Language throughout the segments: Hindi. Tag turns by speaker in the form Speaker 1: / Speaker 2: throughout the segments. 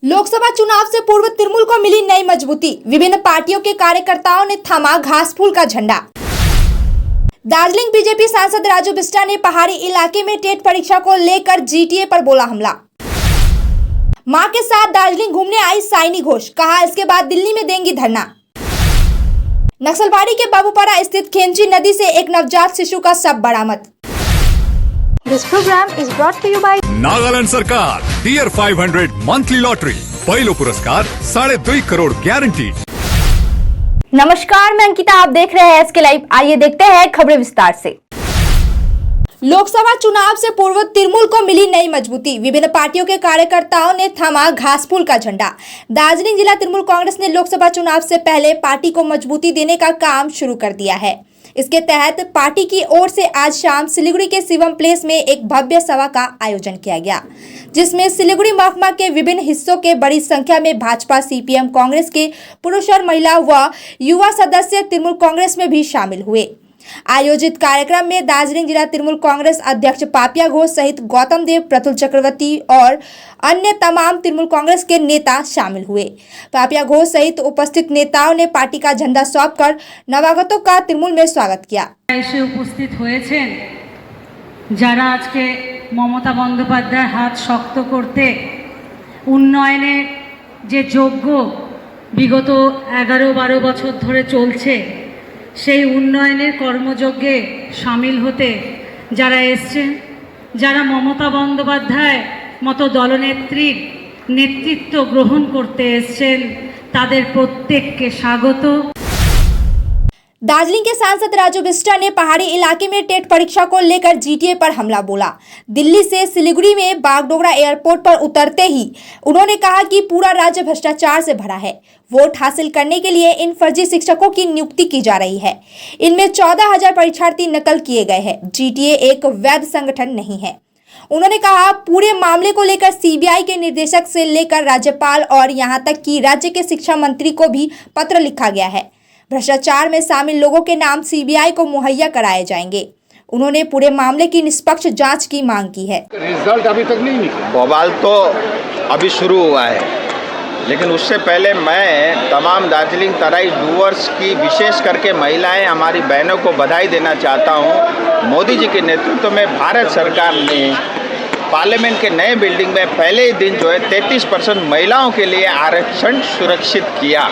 Speaker 1: लोकसभा चुनाव से पूर्व तृणमूल को मिली नई मजबूती। विभिन्न पार्टियों के कार्यकर्ताओं ने थामा घास फूल का झंडा। दार्जिलिंग बीजेपी सांसद राजू बिष्टा ने पहाड़ी इलाके में टेट परीक्षा को लेकर जीटीए पर बोला हमला। मां के साथ दार्जिलिंग घूमने आई साइनी घोष, कहा इसके बाद दिल्ली में देंगी धरना। नक्सलबाड़ी के बाबूपारा स्थित खेमची नदी से एक नवजात शिशु का शव बरामद।
Speaker 2: This program is brought to you by
Speaker 3: Nagaland सरकार टीयर 500 मंथली लॉटरी पहलो पुरस्कार 2.5 करोड़ गारंटी।
Speaker 1: नमस्कार, मैं अंकिता, आप देख रहे हैं एसके लाइव। आइए देखते हैं खबरें विस्तार से। लोकसभा चुनाव से पूर्व तृणमूल को मिली नई मजबूती। विभिन्न पार्टियों के कार्यकर्ताओं ने थामा घास फूल का झंडा। दार्जिलिंग जिला तृणमूल कांग्रेस ने लोकसभा चुनाव से पहले पार्टी को मजबूती देने का काम शुरू कर दिया है। इसके तहत पार्टी की ओर से आज शाम सिलीगुड़ी के शिवम प्लेस में एक भव्य सभा का आयोजन किया गया, जिसमें सिलीगुड़ी महकुमा के विभिन्न हिस्सों के बड़ी संख्या में भाजपा, सीपीएम, कांग्रेस के पुरुष और महिला व युवा सदस्य तृणमूल कांग्रेस में भी शामिल हुए। आयोजित कार्यक्रम में दार्जिलिंग जिला तृणमूल कांग्रेस अध्यक्ष पापिया घोष सहित गौतम देव, प्रफुल्ल चक्रवर्ती और अन्य तमाम तृणमूल कांग्रेस के नेता शामिल हुए। पापिया घोष सहित उपस्थित नेताओं ने पार्टी का झंडा सौंपकर नवागतों का तृणमूल में स्वागत किया।
Speaker 4: এসে উপস্থিত হয়েছেন যারা আজকে মমতা বন্দ্যোপাধ্যায়ের হাত শক্ত করতে উন্নয়নের যে যজ্ঞ বিগত 11-12 বছর ধরে চলছে, সেই উন্নয়নের কর্মযজ্ঞে সামিল হতে যারা এসছেন, যারা মমতা বন্দ্যোপাধ্যায় মতো দলনেত্রীর নেতৃত্ব গ্রহণ করতে এসছেন, তাদের প্রত্যেককে স্বাগত।
Speaker 1: दार्जिलिंग के सांसद राजू बिष्टा ने पहाड़ी इलाके में टेट परीक्षा को लेकर जीटीए पर हमला बोला। दिल्ली से सिलीगुड़ी में बागडोगरा एयरपोर्ट पर उतरते ही उन्होंने कहा कि पूरा राज्य भ्रष्टाचार से भरा है। वोट हासिल करने के लिए इन फर्जी शिक्षकों की नियुक्ति की जा रही है। इनमें 14,000 परीक्षार्थी नकल किए गए हैं। जीटीए एक वैध संगठन नहीं है। उन्होंने कहा पूरे मामले को लेकर सीबीआई के निर्देशक से लेकर राज्यपाल और यहां तक कि राज्य के शिक्षा मंत्री को भी पत्र लिखा गया है। भ्रष्टाचार में शामिल लोगों के नाम सीबीआई को मुहैया कराए जाएंगे। उन्होंने पूरे मामले की निष्पक्ष जांच की मांग की है।
Speaker 5: रिजल्ट अभी तक नहीं निकला, बवाल तो अभी शुरू हुआ है, लेकिन उससे पहले मैं तमाम दार्जिलिंग तराई डूअर्स की, विशेष करके महिलाएं, हमारी बहनों को बधाई देना चाहता हूं। मोदी जी के नेतृत्व में भारत सरकार ने पार्लियामेंट के नए बिल्डिंग में पहले ही दिन जो है 33% महिलाओं के लिए आरक्षण सुरक्षित किया।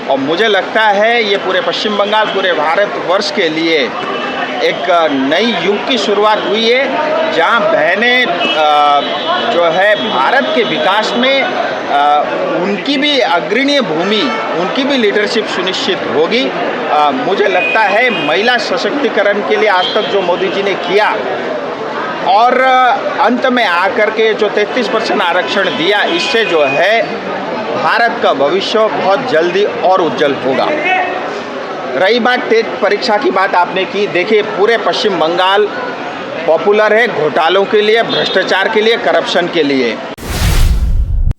Speaker 5: और मुझे लगता है ये पूरे पश्चिम बंगाल, पूरे भारतवर्ष के लिए एक नई युग की शुरुआत हुई है, जहां बहनें जो है भारत के विकास में उनकी भी अग्रणीय भूमि, उनकी भी लीडरशिप सुनिश्चित होगी। मुझे लगता है महिला सशक्तिकरण के लिए आज तक जो मोदी जी ने किया और अंत में आकर के जो 33% आरक्षण दिया, इससे जो है भारत का भविष्य बहुत जल्दी और उज्जवल होगा। रही बात टेट परीक्षा की बात आपने की, देखिए पूरे पश्चिम बंगाल पॉपुलर है घोटालों के लिए, भ्रष्टाचार के लिए, करप्शन के लिए।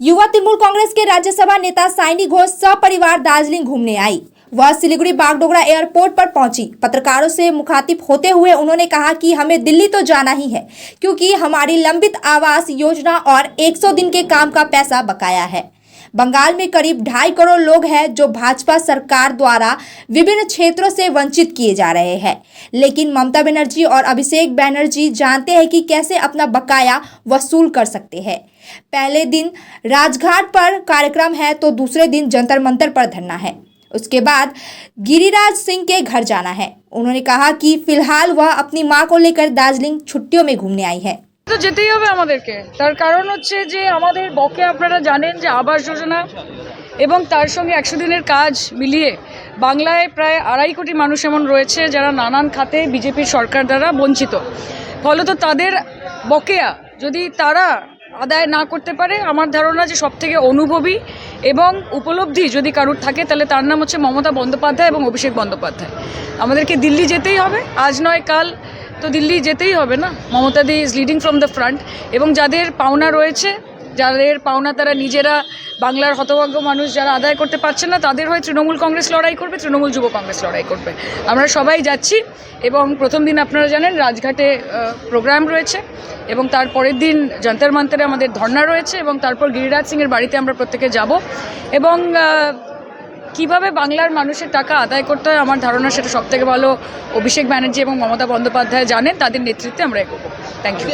Speaker 1: युवा तृणमूल कांग्रेस के राज्यसभा नेता साइनी घोष सपरिवार दार्जिलिंग घूमने आई। वह सिलीगुड़ी बागडोगरा एयरपोर्ट पर पहुंची। पत्रकारों से मुखातिब होते हुए उन्होंने कहा कि हमें दिल्ली तो जाना ही है, क्योंकि हमारी लंबित आवास योजना और 100 दिन के काम का पैसा बकाया है। बंगाल में करीब 2.5 करोड़ लोग हैं जो भाजपा सरकार द्वारा विभिन्न क्षेत्रों से वंचित किए जा रहे हैं, लेकिन ममता बनर्जी और अभिषेक बनर्जी जानते हैं कि कैसे अपना बकाया वसूल कर सकते हैं। पहले दिन राजघाट पर कार्यक्रम है तो दूसरे दिन जंतर मंतर पर धरना है। उसके बाद गिरिराज सिंह के घर जाना है। उन्होंने कहा कि फिलहाल वह अपनी मां को लेकर दार्जिलिंग छुट्टियों में घूमने आई है।
Speaker 6: তো যেতেই হবে আমাদেরকে, তার কারণ হচ্ছে যে আমাদের বকে আপনারা জানেন যে আবাস যোজনা এবং তার সঙ্গে 100 দিনের কাজ মিলিয়ে বাংলায় প্রায় 2.5 কোটি মানুষ এমন রয়েছে যারা নানান খাতে বিজেপির সরকার দ্বারা বঞ্চিত। ফলত তাদের বকেয়া যদি তারা আদায় না করতে পারে, আমার ধারণা যে সবথেকে অনুভবী এবং উপলব্ধি যদি কারুর থাকে তাহলে তার নাম হচ্ছে মমতা বন্দ্যোপাধ্যায় এবং অভিষেক বন্দ্যোপাধ্যায়। আমাদেরকে দিল্লি যেতেই হবে, আজ নয় কাল তো দিল্লি যেতেই হবে না। Mamata di is leading from the front এবং যাদের পাওনা রয়েছে যাদের পাওনা তারা নিজেরা, বাংলার হতভাগ্য মানুষ যারা আদায় করতে পারছে না, তাদের হয়ে তৃণমূল কংগ্রেস লড়াই করবে, তৃণমূল যুব কংগ্রেস লড়াই করবে। আমরা সবাই যাচ্ছি এবং প্রথম দিন আপনারা জানেন রাজঘাটে প্রোগ্রাম রয়েছে এবং তার পরের দিন যন্তর মন্তরে আমাদের ধর্না রয়েছে এবং তারপর গিরিরাজ সিংয়ের বাড়িতে আমরা প্রত্যেকে যাব এবং কিভাবে বাংলার মানুষের টাকা আদায় করতে হয় আমার ধারণা সেটা সবথেকে ভালো অভিষেক ব্যানার্জি এবং মমতা বন্দ্যোপাধ্যায় জানেন, তাদের নেতৃত্বে আমরা এগোবো। Thank you.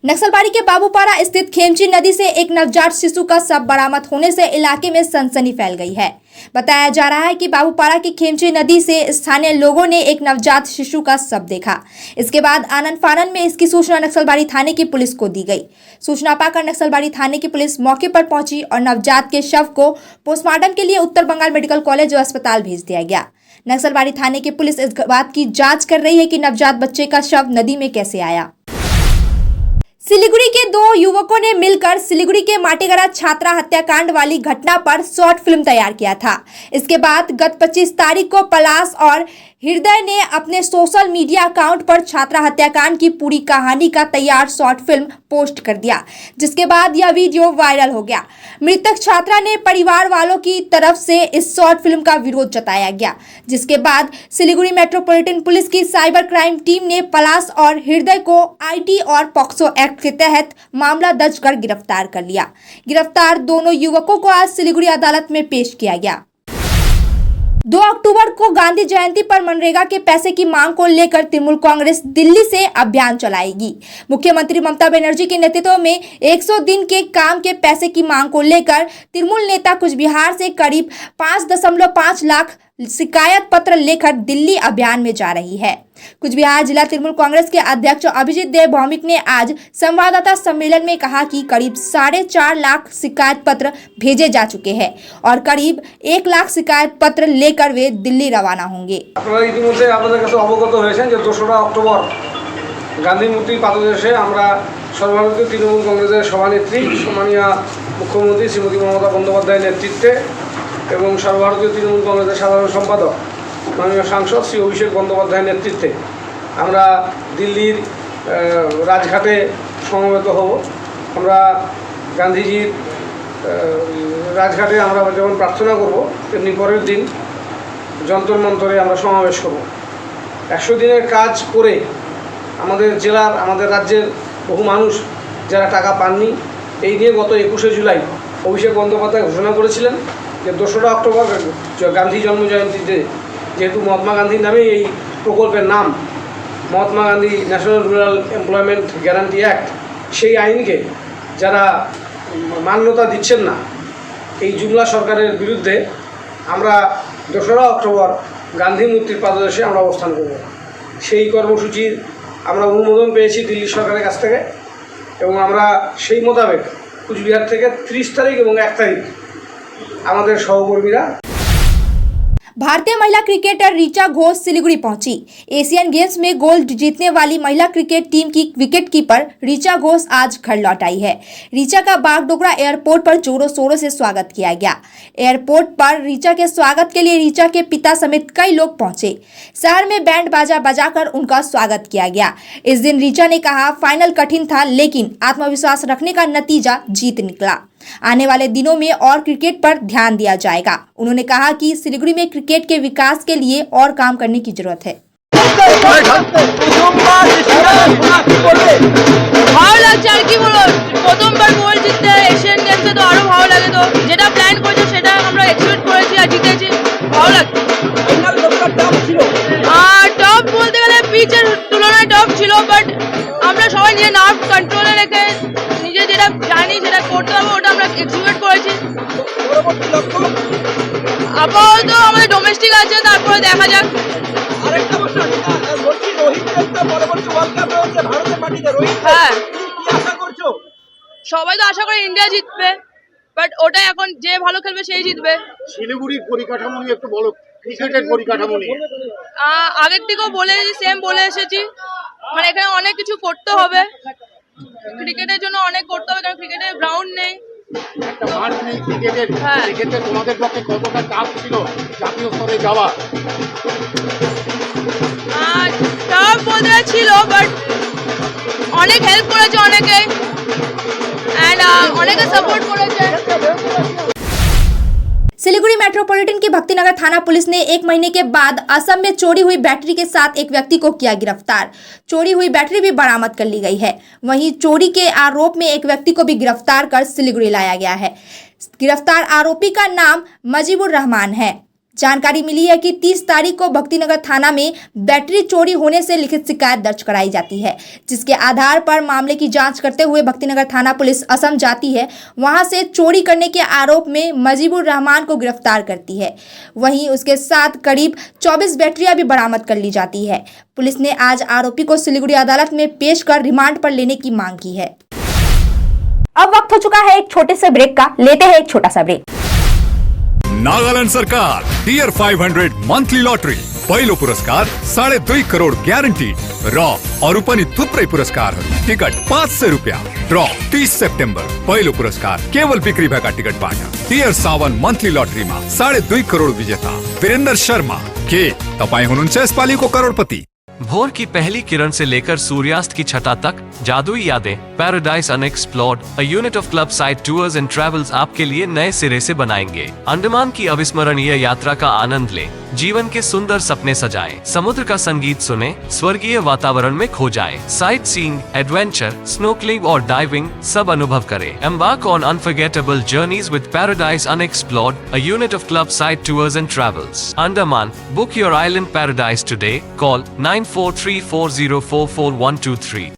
Speaker 1: नक्सलबाड़ी के बाबूपारा स्थित खेमची नदी से एक नवजात शिशु का शव बरामद होने से इलाके में सनसनी फैल गई है। बताया जा रहा है कि बाबूपारा की खेमची नदी से स्थानीय लोगों ने एक नवजात शिशु का शव देखा। इसके बाद आनन फानन में इसकी सूचना नक्सलबाड़ी थाने की पुलिस को दी गई। सूचना पाकर नक्सलबाड़ी थाने की पुलिस मौके पर पहुंची और नवजात के शव को पोस्टमार्टम के लिए उत्तर बंगाल मेडिकल कॉलेज और अस्पताल भेज दिया गया। नक्सलबाड़ी थाने की पुलिस इस बात की जाँच कर रही है कि नवजात बच्चे का शव नदी में कैसे आया। सिलीगुड़ी के दो युवकों ने मिलकर सिलीगुड़ी के माटेगरा छात्रा हत्याकांड वाली घटना पर शॉर्ट फिल्म तैयार किया था। इसके बाद गत 25 तारीख को पलाश और हृदय ने अपने सोशल मीडिया अकाउंट पर छात्रा हत्याकांड की पूरी कहानी का तैयार शॉर्ट फिल्म पोस्ट कर दिया, जिसके बाद यह वीडियो वायरल हो गया। मृतक छात्रा ने परिवार वालों की तरफ से इस शॉर्ट फिल्म का विरोध जताया गया, जिसके बाद सिलीगुड़ी मेट्रोपॉलिटन पुलिस की साइबर क्राइम टीम ने पलाश और हृदय को आईटी और पॉक्सो एक्ट के तहत मामला दर्ज कर गिरफ्तार कर लिया। गिरफ्तार दोनों युवकों को आज सिलीगुड़ी अदालत में पेश किया गया। 2 अक्टूबर को गांधी जयंती पर मनरेगा के पैसे की मांग को लेकर तृणमूल कांग्रेस दिल्ली से अभियान चलाएगी। मुख्यमंत्री ममता बनर्जी के नेतृत्व में 100 दिन के काम के पैसे की मांग को लेकर तृणमूल नेता कुछ बिहार से करीब 5.5 लाख शिकायत पत्र लेकर दिल्ली अभियान में जा रही है। कुछ बिहार जिला तृणमूल कांग्रेस के अध्यक्ष अभिजीत देव भौमिक ने आज संवाददाता सम्मेलन में कहा कि करीब 4.5 लाख शिकायत पत्र भेजे जा चुके हैं और करीब 1 लाख शिकायत पत्र लेकर वे दिल्ली रवाना होंगे।
Speaker 7: আপনারা ইতিমধ্যে আপনাদের কাছে অবগত হয়েছেন যে 2রা অক্টোবর গান্ধী মূর্তির পাদদেশে আমরা সর্বভারতীয় তৃণমূল কংগ্রেসের সভানেত্রী সম্মানীয় মুখ্যমন্ত্রী শ্রীমতী মমতা বন্দ্যোপাধ্যায়ের নেতৃত্বে এবং সর্বভারতীয় তৃণমূল কংগ্রেসের সাধারণ সম্পাদক মাননীয় সাংসদ শ্রী অভিষেক বন্দ্যোপাধ্যায়ের নেতৃত্বে আমরা দিল্লির রাজঘাটে সমবেত হব। আমরা গান্ধীজির রাজঘাটে আমরা যেমন প্রার্থনা করব তেমনি পরের দিন যন্তর মন্তরে আমরা সমাবেশ করব। 100 দিনের কাজ করে আমাদের জেলার, আমাদের রাজ্যের বহু মানুষ যারা টাকা পাননি, এই নিয়ে গত 21শে জুলাই অভিষেক বন্দ্যোপাধ্যায় ঘোষণা করেছিলেন যে 2রা অক্টোবর গান্ধী জন্মজয়ন্তীতে, যেহেতু মহাত্মা গান্ধীর নামেই এই প্রকল্পের নাম, Mahatma Gandhi national rural employment guarantee act, সেই আইনকে যারা মান্যতা দিচ্ছেন না, এই জুমলা সরকারের বিরুদ্ধে আমরা 2রা অক্টোবর গান্ধী মূর্তির পাদদেশে আমরা অবস্থান করব। সেই কর্মসূচির আমরা অনুমোদন পেয়েছি দিল্লি সরকারের কাছ থেকে এবং আমরা সেই মোতাবেক কুচবিহার থেকে 30 তারিখ এবং 1 তারিখ আমাদের সহকর্মীরা।
Speaker 1: भारतीय महिला क्रिकेटर ऋचा घोष सिलीगुड़ी पहुंची। एशियन गेम्स में गोल्ड जीतने वाली महिला क्रिकेट टीम की विकेटकीपर ऋचा घोष आज घर लौट आई है। ऋचा का बागडोगरा एयरपोर्ट पर जोरों शोरों से स्वागत किया गया। एयरपोर्ट पर ऋचा के स्वागत के लिए ऋचा के पिता समेत कई लोग पहुंचे। शहर में बैंड बाजा बजाकर उनका स्वागत किया गया। इस दिन ऋचा ने कहा, फाइनल कठिन था लेकिन आत्मविश्वास रखने का नतीजा जीत निकला। आने वाले दिनों में और क्रिकेट पर ध्यान दिया जाएगा। उन्होंने कहा कि सिलीगुड़ी में क्रिकेट के विकास के लिए और काम करने की जरूरत है।
Speaker 8: ভালো লাগছে আর কি বলবো, প্রথমবার গোল্ড জিততে এশিয়ান গেমসে তো আরো ভালো লাগে। তো যেটা প্ল্যান করেছি সেটা আমরা এক্সিকিউট করেছি আর জিতেছি, ভালো লাগছে। আর টপ বলতে গেলে পিচের তুলনায় টপ ছিল, বাট আমরা সবাই নিজের নার্ভ কন্ট্রোলে রেখে নিজে যেটা জানি সেটা করতে হবে ওটা আমরা এক্সিকিউট করেছি। আপাতত আমাদের ডোমেস্টিক আছে, তারপরে দেখা যাক। হ্যাঁ, সবাই তো আশা করে ইন্ডিয়া জিতবে, বাট ওটা এখন যে ভালো খেলবে সেই জিতবে।
Speaker 9: শিলিগুড়ির পরিকাঠামো নিয়ে একটু বলো, ক্রিকেটের পরিকাঠামো নিয়ে।
Speaker 8: আগের থেকেও বলে এসেছি, সেম বলে এসেছি, মানে এখানে অনেক কিছু করতে হবে, ক্রিকেটের জন্য অনেক করতে হবে, কারণ ক্রিকেটের গ্রাউন্ড নেই।
Speaker 9: একটা মাঠ নেই ক্রিকেটের। সেক্ষেত্রে তোমাদের পক্ষে কতটা চাপ ছিল জাতীয় স্তরে যাওয়া?
Speaker 8: চাপ বলতে ছিল, বাট অনেক হেল্প করেছে অনেকে। অ্যান্ড অনেকে সাপোর্ট করেছে।
Speaker 1: सिलीगुड़ी मेट्रोपॉलिटन के भक्तिनगर थाना पुलिस ने 1 महीने के बाद असम में चोरी हुई बैटरी के साथ एक व्यक्ति को किया गिरफ्तार। चोरी हुई बैटरी भी बरामद कर ली गई है। वहीं चोरी के आरोप में एक व्यक्ति को भी गिरफ्तार कर सिलीगुड़ी लाया गया है। गिरफ्तार आरोपी का नाम मजीबुर रहमान है। जानकारी मिली है कि 30 तारीख को भक्तिनगर थाना में बैटरी चोरी होने से लिखित शिकायत दर्ज कराई जाती है, जिसके आधार पर मामले की जांच करते हुए भक्तिनगर थाना पुलिस असम जाती है। वहां से चोरी करने के आरोप में मजीबुर रहमान को गिरफ्तार करती है। वहीं उसके साथ करीब 24 बैटरियां भी बरामद कर ली जाती है। पुलिस ने आज आरोपी को सिलीगुड़ी अदालत में पेश कर रिमांड पर लेने की मांग की है। अब वक्त हो चुका है एक छोटे से ब्रेक का, लेते हैं एक छोटा सा ब्रेक।
Speaker 3: नागालैंड सरकार टियर 500 मंथली लॉटरी पहिलो पुरस्कार 2.5 करोड़ ग्यारंटीड र अरू पनि थुप्रै पुरस्कारहरू। टिकट 500 रुपियाँ। ड्र 30 सेप्टेम्बर। पहिलो पुरस्कार केवल बिक्री भएका टिकटबाट। टियर 7 मंथली लॉटरीमा 2.5 करोड़ विजेता वीरेंद्र शर्मा। के तपाईँ हुनुहुन्छ यसपालिको करोडपति?
Speaker 10: भोर की पहली किरण से लेकर सूर्यास्त की छटा तक जादुई यादें, paradise unexplored, a unit of club side tours and travels आपके लिए नए सिरे से बनाएंगे। अंडमान की अविस्मरणीय यात्रा का आनंद लें, जीवन के सुंदर सपने सजाएं, समुद्र का संगीत सुने, स्वर्गीय वातावरण में खो जाएं, साइट सीइंग, एडवेंचर, स्नोकलिंग और डाइविंग सब अनुभव करें। Embark on unforgettable journeys with paradise unexplored, a unit of club side tours and travels. Andaman, book your island paradise today. Call 9434044123।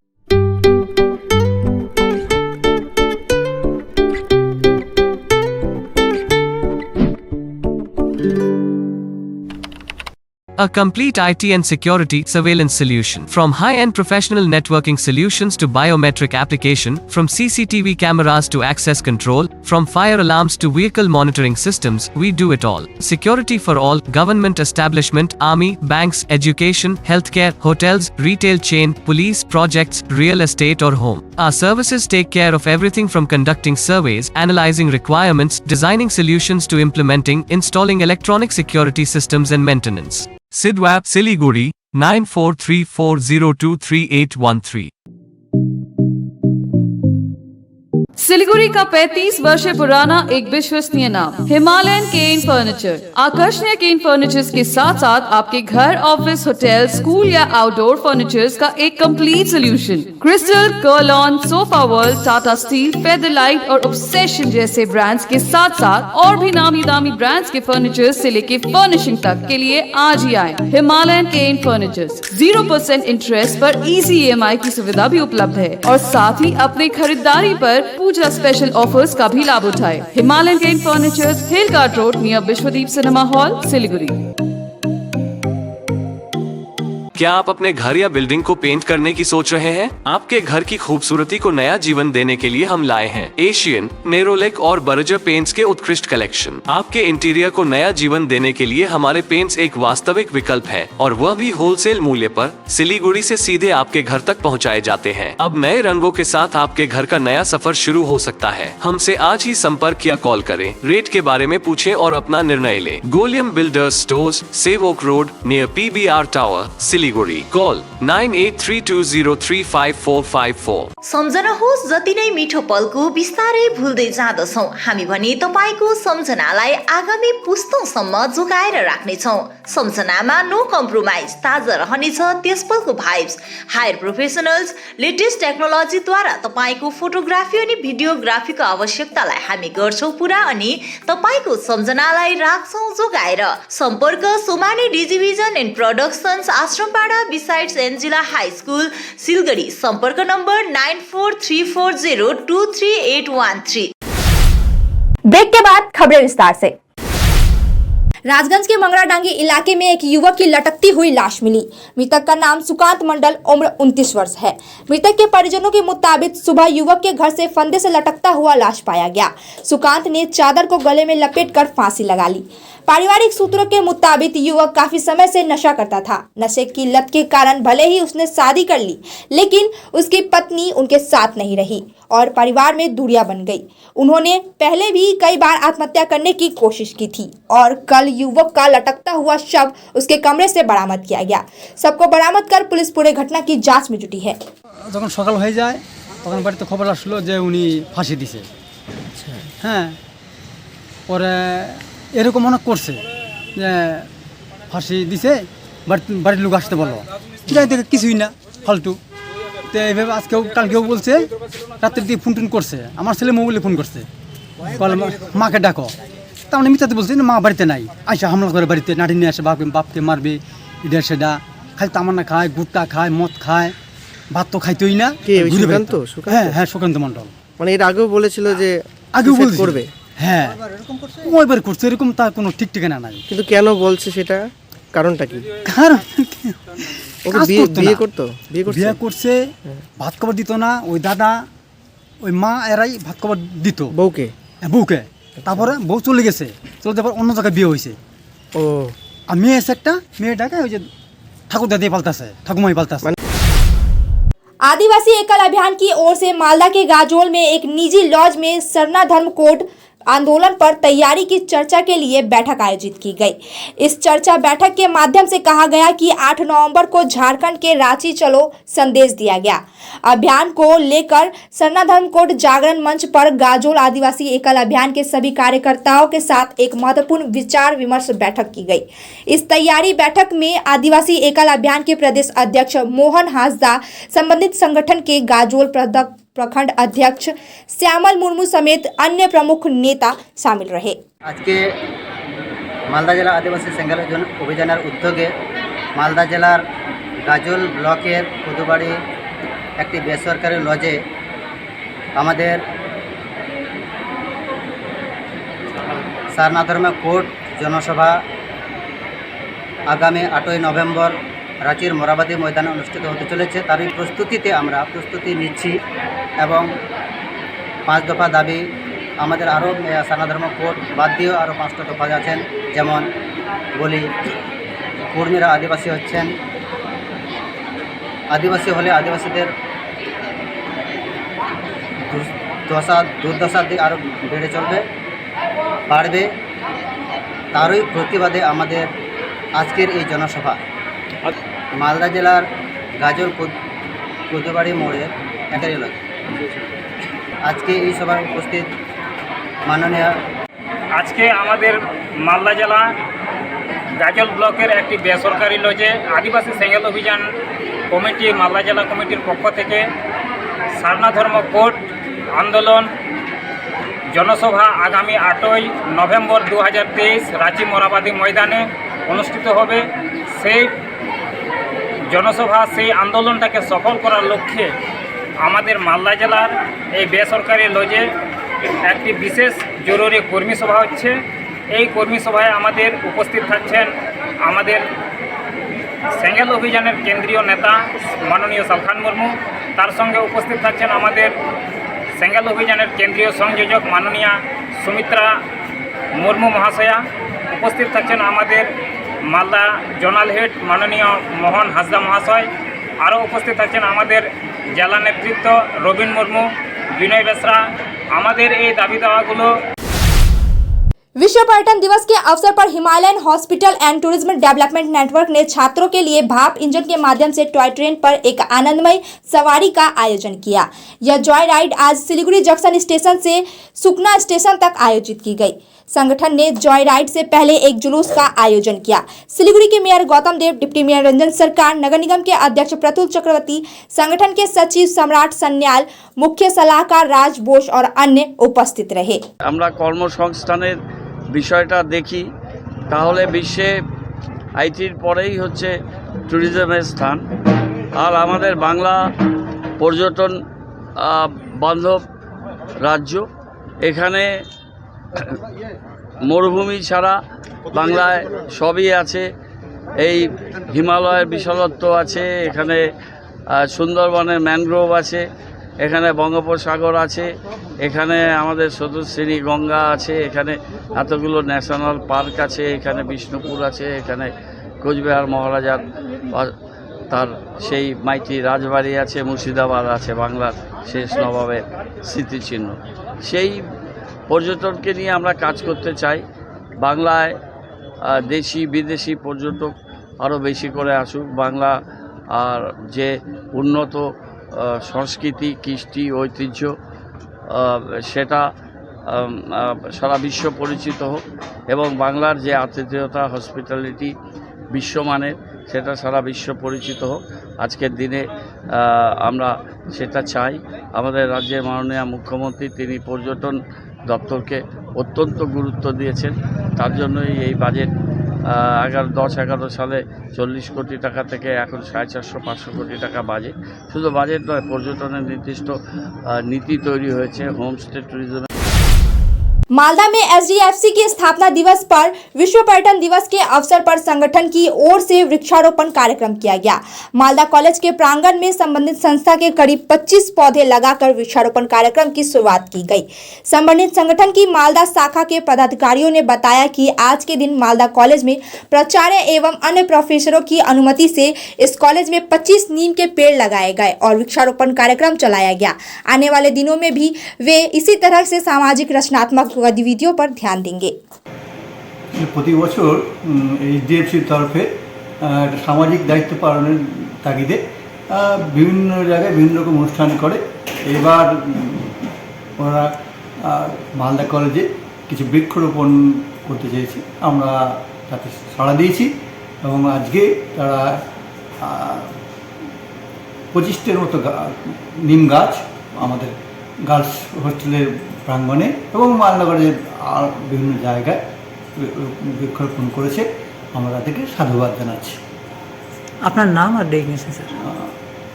Speaker 10: A complete IT and security surveillance solution. From high-end professional networking solutions to biometric application, from CCTV cameras to access control, from fire alarms to vehicle monitoring systems, we do it all. Security for all, government establishment, army, banks, education, healthcare, hotels, retail chain, police, projects, real estate or home. Our services take care of everything from conducting surveys, analyzing requirements, designing solutions to implementing, installing electronic security systems and maintenance. Sidwap Siliguri 9434023813।
Speaker 6: Siliguri का 35 वर्ष पुराना एक विश्वसनीय नाम हिमालयन केन फर्नीचर। आकर्षणीय केन फर्नीचर्स के साथ साथ आपके घर, ऑफिस, होटल, स्कूल या आउटडोर फर्नीचर्स का एक complete solution. Crystal, Kurlon, Sofa World, Tata Steel, Featherlite और ऑब्सेशन जैसे ब्रांड्स के साथ साथ और भी नामी दामी ब्रांड्स के फर्नीचर्स से लेके फर्निशिंग तक के लिए आज ही आए हिमालयन केन फर्नीचर्स। 0% इंटरेस्ट पर इजी EMI की सुविधा भी उपलब्ध है और साथ ही अपने खरीदारी पर पूजा स्पेशल ऑफर्स का भी लाभ उठाए। Himalayan Cane Furnitures, Hill Cart Road near Vishwadeep cinema hall, Siliguri.
Speaker 10: क्या आप अपने घर या बिल्डिंग को पेंट करने की सोच रहे हैं? आपके घर की खूबसूरती को नया जीवन देने के लिए हम लाए हैं एशियन, नेरोलेक और बर्जर पेंट्स के उत्कृष्ट कलेक्शन। आपके इंटीरियर को नया जीवन देने के लिए हमारे पेंट्स एक वास्तविक विकल्प है और वह भी होलसेल मूल्य पर सिलीगुड़ी से सीधे आपके घर तक पहुंचाए जाते हैं। अब नए रंगों के साथ आपके घर का नया सफर शुरू हो सकता है। हमसे आज ही संपर्क या कॉल करें, रेट के बारे में पूछें और अपना निर्णय लें। Goliyam Builders Stores, Sevoke Road near PBR tower, Siliguri. Call 9832035454।
Speaker 11: सम्झनुहोस्, जति नै मिठो पलको बिस्तारै भुल्दै जाँदछौँ हामी भने तपाईको सम्झनालाई आगामी पुस्तौंसम्म जोगाएर राख्नेछौँ। सम्झनामा नो कम्प्रोमाइज, ताजा रहनेछ त्यस पलको भाइब्स। हायर प्रोफेसनल्स, लेटेस्ट टेक्नोलोजीद्वारा तपाईको फोटोग्राफी अनि भिडियोग्राफीको आवश्यकतालाई हामी गर्छौँ पुरा अनि तपाईको सम्झनालाई राख्छौँ जोगाएर। सम्पर्क Somani Digivision and Productions, Ashrampara besides Angela High School, Siliguri. सम्पर्क नम्बर 9434023813।
Speaker 1: ब्रेक के बाद खबरें विस्तार से। राजगंज के मंगराडांगी इलाके में एक युवक की लटकती हुई लाश मिली। मृतक का नाम सुकांत मंडल, उम्र 29 वर्ष है। मृतक के परिजनों के मुताबिक सुबह युवक के घर से फंदे से लटकता हुआ लाश पाया गया। सुकांत ने चादर को गले में लपेटकर फांसी लगा ली। पारिवारिक सूत्रों के मुताबिक युवक काफी समय से नशा करता था। नशे की लत के कारण भले ही उसने शादी कर ली, लेकिन उसकी पत्नी उनके साथ नहीं रही और परिवार में दूरियां बन गई। उन्होंने पहले भी कई बार आत्महत्या करने की कोशिश की थी और कल युवक का लटकता हुआ शव उसके कमरे से बरामद किया गया। सबको बरामद कर पुलिस पूरे घटना की जांच में जुटी है।
Speaker 12: যখন সকাল হয়ে যায়
Speaker 7: তখন বাড়িতে খবর আসলো যে উনি ফাঁসি দিছে। হ্যাঁ, পরে এরকম অনেক করছে যে ফাঁসি দিছে, বাড়ির লোক আসতে বলো, যাই দেখে কিছুই না, ফালতু। তো এইভাবে আজকেও কালকেও বলছে, রাত্রের দিকে ফোন টোন করছে, আমার ছেলে মোবাইলে ফোন করছে, বলে মাকে ডাকো। তা মানে মিথ্যাতে বলছে মা বাড়িতে নাই, আইসা হামলা করে বাড়িতে নাটি নিয়ে আসে, বাপকে মারবে, এটা সেটা, খালি তামান্না খায়, গুটকা খায়, মদ খায়, ভাত তো খাইতোই না। হ্যাঁ হ্যাঁ, সুকান্ত মণ্ডল।
Speaker 12: মানে এর আগেও বলেছিল যে
Speaker 7: আগেও বলছে করবে। হ্যাঁ, কয়বার করছে, এরকম তার কোনো ঠিক ঠিকানা নাই।
Speaker 12: কিন্তু কেন বলছে সেটা, কারণটা কি?
Speaker 7: কারণ
Speaker 12: ওকে বিয়ে করতো,
Speaker 7: বিয়ে করছে, ভাত খাবার দিত না, ওই দাদা ওই মা এরাই ভাত খাবার দিত
Speaker 12: বউকে।
Speaker 7: বউকে, তারপরে বউ চলে গেছে, চলে যাবার অন্য জায়গায় বিয়ে হয়েছে।
Speaker 12: ও,
Speaker 7: আর মেয়ে আছে একটা, মেয়েটাকে ওই যে ঠাকুর দাদি পাল্টাছে, ঠাকুমাই পাল্টাছে।
Speaker 1: आदिवासी एकल अभियान की ओर से मालदा के गाजोल में एक निजी लॉज में सरना धर्म कोड आंदोलन पर तैयारी की चर्चा के लिए बैठक आयोजित की गई। इस चर्चा बैठक के माध्यम से कहा गया कि 8 नवंबर को झारखंड के रांची चलो संदेश दिया गया। अभियान को लेकर सरना धर्म कोड जागरण मंच पर गाजोल आदिवासी एकल अभियान के सभी कार्यकर्ताओं के साथ एक महत्वपूर्ण विचार विमर्श बैठक की गई। इस तैयारी बैठक में आदिवासी एकल अभियान के प्रदेश अध्यक्ष मोहन हांसदा, संबंधित संगठन के गाजोल प्रखंड अध्यक्ष श्यामल मुर्मू समेत अन्य प्रमुख नेता शामिल रहे।
Speaker 12: आज के मालदा जिला आदिवासी सेंगल अभियान उद्योगे मालदा जिलार गाजोल ब्लॉकेर पुदुबाड़ी एक बेसरकारी लजे आमादेर सारना धर्म कोर्ट जनसभा आगामी 8 नवेम्बर রাঁচির মোরাবাদী ময়দানে অনুষ্ঠিত হতে চলেছে। তারই প্রস্তুতিতে আমরা প্রস্তুতি নিচ্ছি এবং 5 দফা দাবি আমাদের আরও সারনা ধর্ম কোড বাদ দিয়েও আরও 5টা দফা আছেন। যেমন বলি, কর্মীরা আদিবাসী হচ্ছেন, আদিবাসী হলে আদিবাসীদের দুর্দশার দিক আরও বেড়ে চলবে, বাড়বে। তারই প্রতিবাদে আমাদের আজকের এই জনসভা মালদা জেলার গাজল কুদবাড়ি মোড়ে একারি লজ। আজকে এই সভায় উপস্থিত মাননীয়,
Speaker 13: আজকে আমাদের মালদা জেলা গাজল ব্লকের একটি বেসরকারি লজে আদিবাসী সেঙ্গেল অভিযান কমিটি, মালদা জেলা কমিটির পক্ষ থেকে সারনা ধর্ম কোড আন্দোলন জনসভা আগামী 8 নভেম্বর 2023 রাঁচি মোরাবাদী ময়দানে অনুষ্ঠিত হবে। সেই জনসভা, সেই আন্দোলনটাকে সফল করার লক্ষ্যে আমাদের মালদা জেলার এই বেসরকারি লজে একটি বিশেষ জরুরি কর্মী সভা হচ্ছে। এই কর্মী সভায় আমাদের উপস্থিত থাকছেন আমাদের সেঙ্গেল অভিযানের কেন্দ্রীয় নেতা মাননীয় সালখান মুর্মু, তার সঙ্গে উপস্থিত থাকছেন আমাদের সেঙ্গেল অভিযানের কেন্দ্রীয় সংযোজক মাননীয়া সুমিত্রা মুর্মু মহাশয়া, উপস্থিত থাকছেন আমাদের মালদা জোনাল হেড মাননীয় মোহন হাসদা মহাশয়, আরও উপস্থিত থাকছেন আমাদের জেলা নেতৃত্ব রবীন মুর্মু, বিনয় বেসরা। আমাদের এই দাবি দাওয়াগুলো
Speaker 1: विश्व पर्यटन दिवस के अवसर पर Himalayan hospital and tourism development network ने छात्रों के लिए भाप इंजन के माध्यम से टॉय ट्रेन पर एक आनंदमय सवारी का आयोजन किया। यह जॉय राइड आज सिलीगुड़ी जंक्शन स्टेशन से सुकना स्टेशन तक आयोजित की गई। संगठन ने जॉय राइड से पहले एक जुलूस का आयोजन किया। सिलीगुड़ी के मेयर गौतम देव, डिप्टी मेयर रंजन सरकार, नगर निगम के अध्यक्ष प्रतुल चक्रवर्ती, संगठन के सचिव सम्राट सन्याल, मुख्य सलाहकार राज बोस और अन्य उपस्थित रहे।
Speaker 14: আমরা কর্মসংস্থানের বিষয়টা দেখি তাহলে বিশ্বে আইটির পরেই হচ্ছে ট্যুরিজমের স্থান। আর আমাদের বাংলা পর্যটন বান্ধব রাজ্য, এখানে মরুভূমি ছাড়া বাংলায় সবই আছে। এই হিমালয়ের বিশালত্ব আছে, এখানে সুন্দরবনের ম্যানগ্রোভ আছে, এখানে বঙ্গোপসাগর আছে, এখানে আমাদের চতুশ্রেণী গঙ্গা আছে, এখানে এতগুলো ন্যাশনাল পার্ক আছে, এখানে বিষ্ণুপুর আছে, এখানে কোচবিহার মহারাজার তার সেই মাইটি রাজবাড়ি আছে, মুর্শিদাবাদ আছে, বাংলার শেষ নবাবের স্মৃতিচিহ্ন। সেই পর্যটনকে নিয়ে আমরা কাজ করতে চাই। বাংলায় দেশি বিদেশি পর্যটক আরও বেশি করে আসুক। বাংলা আর যে উন্নত সংস্কৃতি কৃষ্টি ঐতিহ্য সেটা সারা বিশ্ব পরিচিত হোক এবং বাংলার যে আতিথেয়তা হসপিটালিটি বিশ্বমানের সেটা সারা বিশ্ব পরিচিত হোক। আজকের দিনে আমরা সেটা চাই। আমাদের রাজ্যের মাননীয় মুখ্যমন্ত্রী তিনি পর্যটন দপ্তরকে অত্যন্ত গুরুত্ব দিয়েছেন, তার জন্যই এই বাজেট 10-11 সালে 40 কোটি টাকা থেকে এখন 450-500 কোটি টাকা বাজেট। শুধু বাজেট নয়, পর্যটনের নির্দিষ্ট নীতি তৈরি হয়েছে হোমস্টে ট্যুরিজম।
Speaker 1: मालदा में एसडीएफसी के स्थापना दिवस पर विश्व पर्यटन दिवस के अवसर पर संगठन की ओर से वृक्षारोपण कार्यक्रम किया गया। मालदा कॉलेज के प्रांगण में संबंधित संस्था के करीब 25 पौधे लगाकर वृक्षारोपण कार्यक्रम की शुरुआत की गई। संबंधित संगठन की मालदा शाखा के पदाधिकारियों ने बताया कि आज के दिन मालदा कॉलेज में प्राचार्य एवं अन्य प्रोफेसरों की अनुमति से इस कॉलेज में 25 नीम के पेड़ लगाए गए और वृक्षारोपण कार्यक्रम चलाया गया। आने वाले दिनों में भी वे इसी तरह से सामाजिक रचनात्मक गतिविधियों पर ध्यान देंगे।
Speaker 15: প্রতি বছর এইচডিএফসির তরফে একটা সামাজিক দায়িত্ব পালনের তাগিদে বিভিন্ন জায়গায় বিভিন্ন রকম অনুষ্ঠান করে। এবার ওরা মালদা কলেজে কিছু বৃক্ষরোপণ করতে চেয়েছে, আমরা তাতে সাড়া দিয়েছি এবং আজকে তারা 25টার মতো নিম গাছ আমাদের গার্লস হোস্টেলের প্রাঙ্গণে এবং মালনগরের আর বিভিন্ন জায়গায় বৃক্ষরোপণ করেছে। আমরা তাদেরকে সাধুবাদ জানাচ্ছি।
Speaker 16: আপনার নাম আর ডেজিগনেশন স্যার?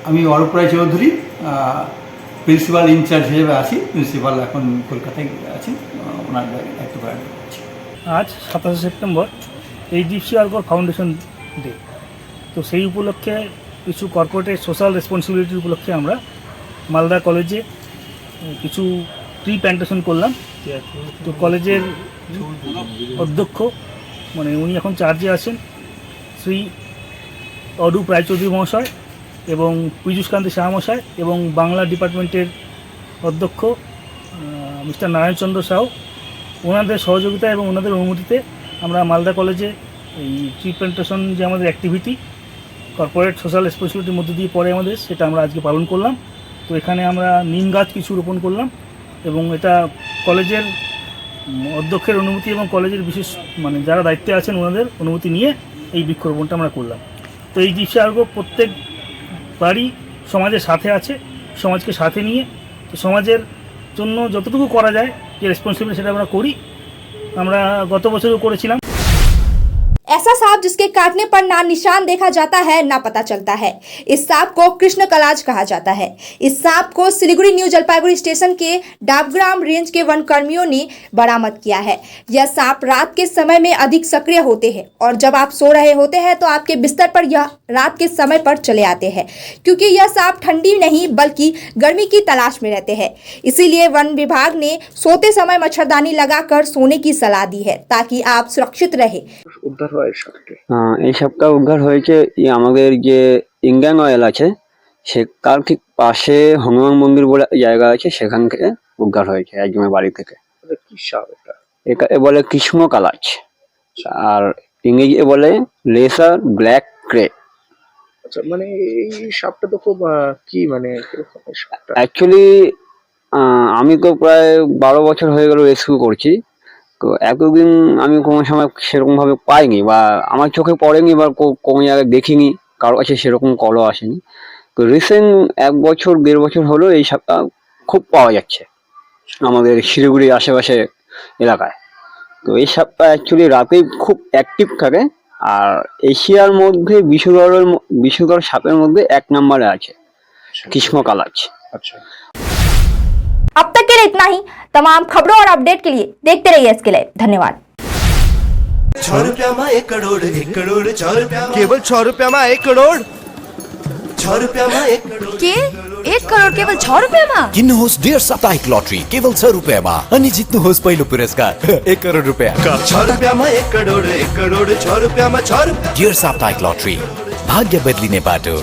Speaker 15: আমি অরূপ রায় চৌধুরী, প্রিন্সিপাল ইনচার্জ হিসেবে আছি। প্রিন্সিপাল এখন কলকাতায় আছেন, ওনার দায়িত্ব পালন করছি।
Speaker 17: আজ 27 সেপ্টেম্বর এইচডিএফসি আরগর ফাউন্ডেশন ডে, তো সেই উপলক্ষে কিছু কর্পোরেটের সোশ্যাল রেসপন্সিবিলিটি উপলক্ষে আমরা মালদা কলেজে কিছু ট্রি প্ল্যান্টেশন করলাম। তো কলেজের অধ্যক্ষ মানে উনি এখন চার্জে আছেন শ্রী অরূপ রায়চৌধুরী মহাশয় এবং পীযূষকান্তি শাহ মহাশয় এবং বাংলা ডিপার্টমেন্টের অধ্যক্ষ মিস্টার নারায়ণচন্দ্র সাউ, ওনাদের সহযোগিতা এবং ওনাদের অনুমতিতে আমরা মালদা কলেজে এই ট্রি প্ল্যান্টেশন যে আমাদের অ্যাক্টিভিটি কর্পোরেট সোশ্যাল রেসপন্সিবিলিটির মধ্যে দিয়ে পড়ে আমাদের, সেটা আমরা আজকে পালন করলাম। তো এখানে আমরা নিম গাছ কিছু রোপণ করলাম এবং এটা কলেজের অধ্যক্ষের অনুমতি এবং কলেজের বিশেষ মানে যারা দায়িত্বে আছেন ওনাদের অনুমতি নিয়ে এই বৃক্ষরোপণটা আমরা করলাম। তো এই দৃশ্যে আরও প্রত্যেক বাড়ি সমাজের সাথে আছে, সমাজকে সাথে নিয়ে তো সমাজের জন্য যতটুকু করা যায় যে রেসপন্সিবিলিটি সেটা আমরা করি। আমরা গত বছরও করেছিলাম।
Speaker 1: ऐसा सांप जिसके काटने पर ना निशान देखा जाता है ना पता चलता है, इस सांप को कृष्ण कलाज कहा जाता है। इस सांप को सिलीगुड़ी न्यू जलपाईगुड़ी स्टेशन के डाबग्राम रेंज के वन कर्मियों ने बरामद किया है। यह सांप रात के समय में अधिक सक्रिय होते हैं और जब आप सो रहे होते हैं तो आपके बिस्तर पर यह रात के समय पर चले आते हैं, क्योंकि यह सांप ठंडी नहीं बल्कि गर्मी की तलाश में रहते हैं। इसीलिए वन विभाग ने सोते समय मच्छरदानी लगाकर सोने की सलाह दी है ताकि आप सुरक्षित रहे।
Speaker 18: এই সাপটা উদ্ধার হয়েছে আমাদের যে ইংগাং অয়েল আছে সে তার ঠিক পাশে হনুমান মন্দির বলে জায়গা আছে, সেখান থেকে উদ্ধার হয়েছে একজনের বাড়ি থেকে। কি সাপ এটা? এটা বলে কৃষ্ণ কালাজ আর ইংরেজি বলে লেসার ব্ল্যাক ক্রে।
Speaker 19: আচ্ছা, মানে এই সাপটা তো খুব কি মানে
Speaker 18: অ্যাকচুয়ালি আমি তো প্রায় 12 বছর হয়ে গেল রেস্কিউ করছি, তো এতদিন আমি কোনো সময় সেরকমভাবে পাইনি বা আমার চোখে পড়েনি বা কোনো জায়গায় দেখিনি, কারো কাছে সেরকম কলও আসেনি। তো রিসেন্ট 1 বছর 1.5 বছর হলো এই সাপটা খুব পাওয়া যাচ্ছে আমাদের শিলিগুড়ির আশেপাশে এলাকায়। তো এই সাপটা অ্যাকচুয়ালি রাতেই খুব অ্যাক্টিভ থাকে আর এশিয়ার মধ্যে বিষধর সাপের মধ্যে 1 নম্বরে আছে কৃষ্ণ কালাজ।
Speaker 19: আচ্ছা,
Speaker 1: अब तक के लिए इतना ही। तमाम खबरों और अपडेट के लिए देखते रहिए इसके लाइव। धन्यवाद।
Speaker 20: 6 रुपया में 1 करोड़, 1 करोड़ 6 रुपया, केवल 6 रुपया में 1 करोड़, 6 रुपया में 1 करोड़
Speaker 21: के 1 करोड़ केवल 6 रुपया में।
Speaker 20: किन्नुहोस् डेढ साप्ताहिक लटरी केवल 6 रुपया में अनि जित्नुहोस् पहिलो पुरस्कार 1 करोड़ रुपया। 6 रुपया में 1 करोड़, 1 करोड़ 6 रुपया में 6 रुपया। डेढ साप्ताहिक लटरी, भाग्य बदलिने बाटो।